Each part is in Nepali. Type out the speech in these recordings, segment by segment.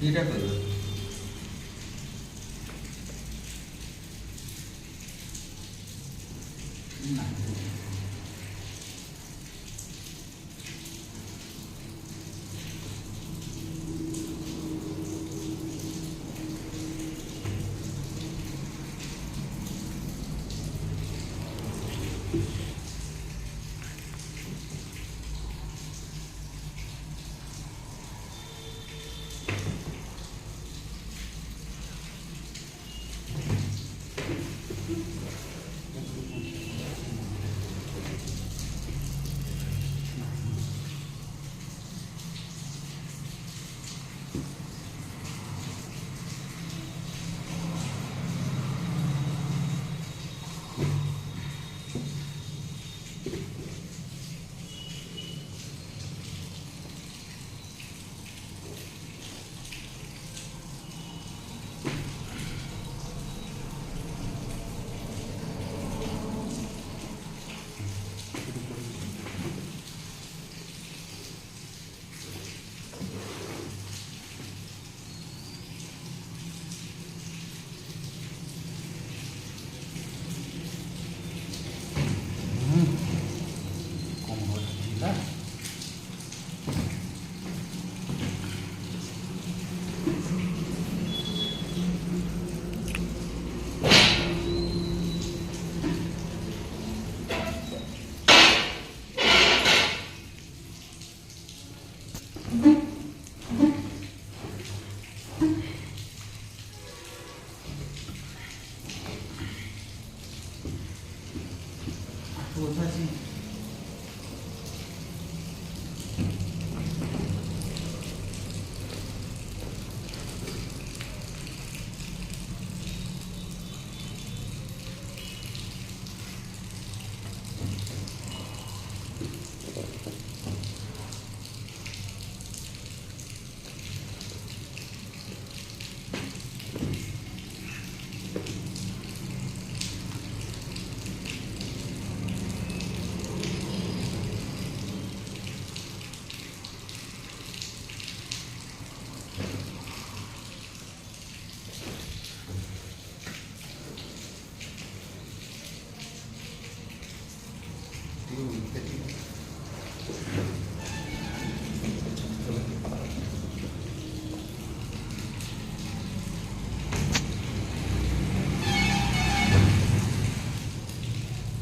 ଦୁଇଟା କରିବ।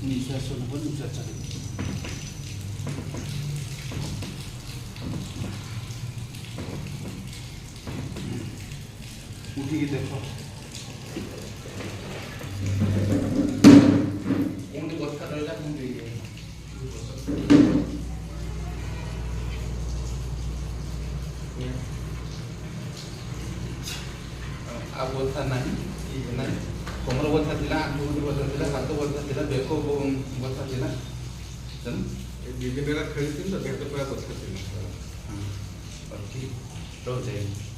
निश्वासहरू पनि उच्च उठिକି ଦେଖ ଏମିତି ବସ୍ତା ରହିଲା ପୁଣି ଆଉ ବସ୍ତା ନାହିଁ ନାହିଁ कमर बथा थिला आंखु बथा थिला हाथ बथा थिला बेक बथा थिला विभिन्न खेल तो बेहतर पूरा बता हां और ठीक रह जाए।